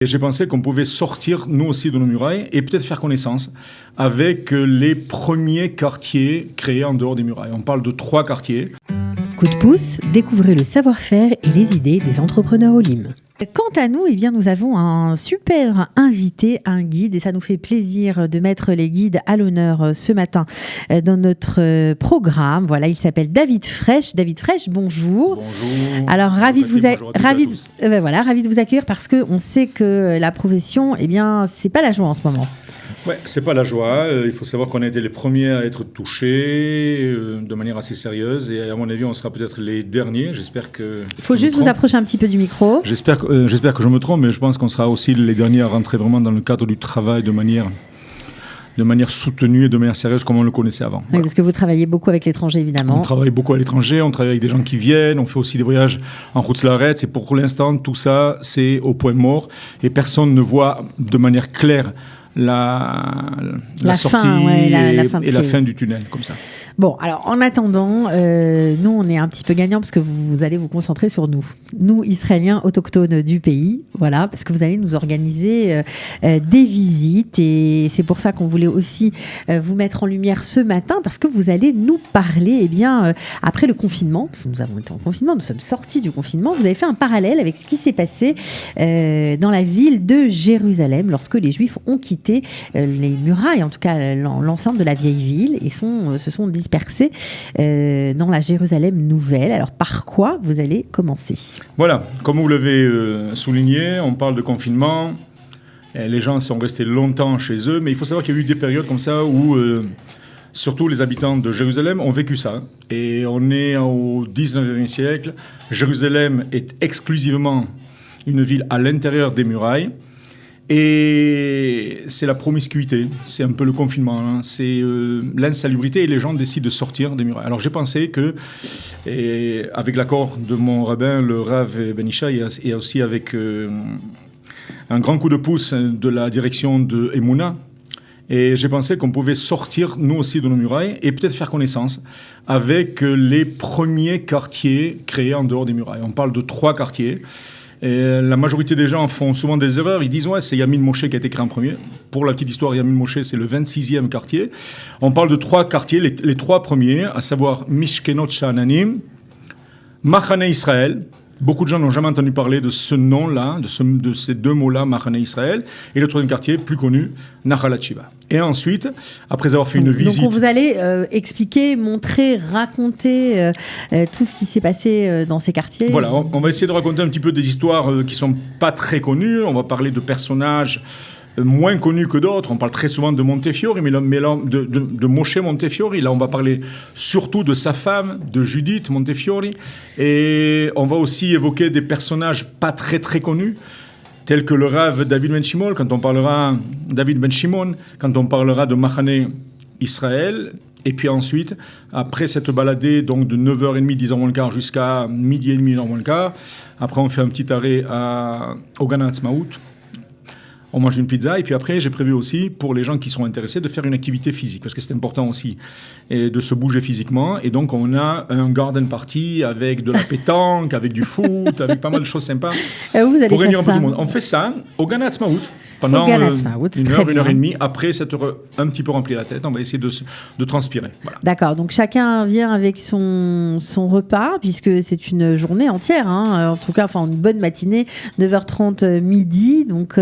Et j'ai pensé qu'on pouvait sortir, nous aussi, de nos murailles et peut-être faire connaissance avec les premiers quartiers créés en dehors des murailles. On parle de 3 quartiers. Coup de pouce, découvrez le savoir-faire et les idées des entrepreneurs au Lim. Quant à nous, eh bien, nous avons un super invité, un guide, et ça nous fait plaisir de mettre les guides à l'honneur ce matin dans notre programme. Voilà, il s'appelle David Fresh. David Fresh, bonjour. Bonjour. Alors, ravi de vous accueillir parce qu'on sait que la profession, eh bien, c'est pas la joie en ce moment. Ouais, c'est pas la joie. Il faut savoir qu'on a été les premiers à être touchés de manière assez sérieuse. Et à mon avis, on sera peut-être les derniers. J'espère que. Il faut juste vous approcher un petit peu du micro. J'espère que je me trompe, mais je pense qu'on sera aussi les derniers à rentrer vraiment dans le cadre du travail de manière soutenue et de manière sérieuse comme on le connaissait avant. Oui, Voilà. parce que vous travaillez beaucoup avec l'étranger, évidemment. On travaille beaucoup à l'étranger, on travaille avec des gens qui viennent, on fait aussi des voyages en route l'arrête. C'est pour l'instant, tout ça, c'est au point mort. Et personne ne voit de manière claire la sortie et la fin du tunnel, comme ça. Bon, alors en attendant, nous on est un petit peu gagnants parce que vous allez vous concentrer sur nous Israéliens autochtones du pays, voilà, parce que vous allez nous organiser des visites et c'est pour ça qu'on voulait aussi vous mettre en lumière ce matin parce que vous allez nous parler, eh bien, après le confinement, parce que nous avons été en confinement, nous sommes sortis du confinement, vous avez fait un parallèle avec ce qui s'est passé dans la ville de Jérusalem lorsque les Juifs ont quitté les murailles, en tout cas l'enceinte de la vieille ville et se sont dispersés dans la Jérusalem nouvelle. Alors, par quoi vous allez commencer ? Voilà, comme vous l'avez souligné, on parle de confinement. Les gens sont restés longtemps chez eux, mais il faut savoir qu'il y a eu des périodes comme ça où, surtout les habitants de Jérusalem ont vécu ça. Et on est au 19e siècle. Jérusalem est exclusivement une ville à l'intérieur des murailles. Et c'est la promiscuité, c'est un peu le confinement, hein. C'est l'insalubrité et les gens décident de sortir des murailles. Alors j'ai pensé que, et avec l'accord de mon rabbin, le Rav Ben Isha, et aussi avec un grand coup de pouce de la direction de Emouna, et j'ai pensé qu'on pouvait sortir, nous aussi, de nos murailles et peut-être faire connaissance avec les premiers quartiers créés en dehors des murailles. On parle de 3 quartiers. Et la majorité des gens font souvent des erreurs. Ils disent ouais, c'est Yamin Moshe qui a été créé en premier. Pour la petite histoire, Yamin Moshe, c'est le 26e quartier. On parle de 3 quartiers, les 3 premiers, à savoir Mishkenot Sha'ananim, Machane Israël. Beaucoup de gens n'ont jamais entendu parler de ce nom-là, de ces 2 mots-là, Machane Israël. Et le 3e quartier, plus connu, Nachalat Shiva. Et ensuite, après avoir fait une visite... Donc vous allez expliquer, montrer, raconter tout ce qui s'est passé dans ces quartiers. Voilà, on va essayer de raconter un petit peu des histoires qui ne sont pas très connues. On va parler de personnages moins connus que d'autres. On parle très souvent de Montefiore, mais de Moshe Montefiore. Là, on va parler surtout de sa femme, de Judith Montefiore. Et on va aussi évoquer des personnages pas très très connus, tels que le Rav David Ben Shimon, quand on parlera de Machane Israël. Et puis ensuite, après cette baladée donc de 9h30, 10h moins le quart, jusqu'à midi et demi, 1h moins le quart, après on fait un petit arrêt au Gan Ha'atzmaut. On mange une pizza et puis après, j'ai prévu aussi, pour les gens qui sont intéressés, de faire une activité physique, parce que c'est important aussi, et de se bouger physiquement. Et donc, on a un garden party avec de la pétanque, avec du foot, avec pas mal de choses sympas. Vous allez pour réunir un peu ça. du monde. On fait ça au Gan Ha'atzmaut. Pendant une heure et demie, après s'être un petit peu rempli la tête, on va essayer de transpirer. Voilà. D'accord, donc chacun vient avec son repas, puisque c'est une journée entière, hein, en tout cas, enfin une bonne matinée, 9h30 midi, donc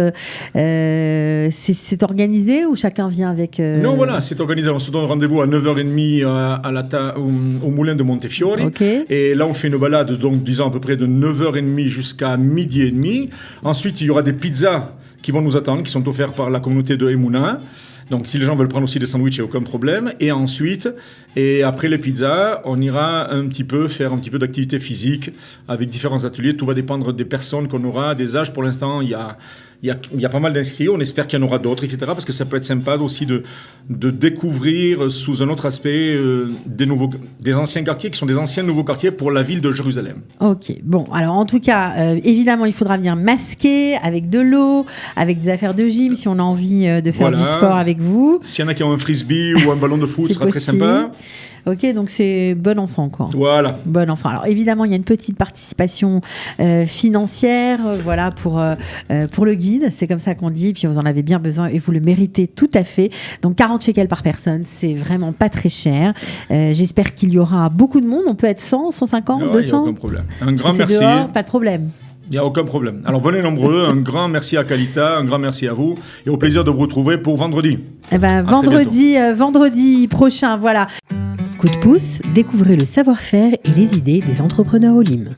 c'est organisé ou chacun vient avec... Non, voilà, c'est organisé, on se donne rendez-vous à 9h30 au moulin de Montefiore, okay. Et là on fait une balade, donc disons à peu près de 9h30 jusqu'à midi et demi. Ensuite il y aura des pizzas qui vont nous attendre, qui sont offerts par la communauté de Emouna. Donc, si les gens veulent prendre aussi des sandwichs, il n'y a aucun problème. Et ensuite, et après les pizzas, on ira faire un petit peu d'activité physique avec différents ateliers. Tout va dépendre des personnes qu'on aura, des âges. Pour l'instant, il y a pas mal d'inscrits. On espère qu'il y en aura d'autres, etc. Parce que ça peut être sympa aussi de découvrir sous un autre aspect des anciens quartiers qui sont des anciens nouveaux quartiers pour la ville de Jérusalem. Ok, bon, alors en tout cas, évidemment, il faudra venir masquer avec de l'eau, avec des affaires de gym, si on a envie de faire du sport avec vous. S'il y en a qui ont un frisbee ou un ballon de foot, ce sera très sympa. Ok, donc c'est bon enfant, quoi. Voilà. Bon enfant. Alors évidemment, il y a une petite participation financière, voilà, pour le guide. C'est comme ça qu'on dit. Puis vous en avez bien besoin et vous le méritez tout à fait. Donc 40 shekels par personne, c'est vraiment pas très cher. J'espère qu'il y aura beaucoup de monde. On peut être 100, 150, Il 200. n'y a aucun problème. Un grand merci. Dehors, pas de problème. Il n'y a aucun problème. Alors venez nombreux. Un grand merci à Kalita, un grand merci à vous et au plaisir de vous retrouver pour vendredi. Eh ben, vendredi prochain, voilà. Coup de pouce, découvrez le savoir-faire et les idées des entrepreneurs Olim.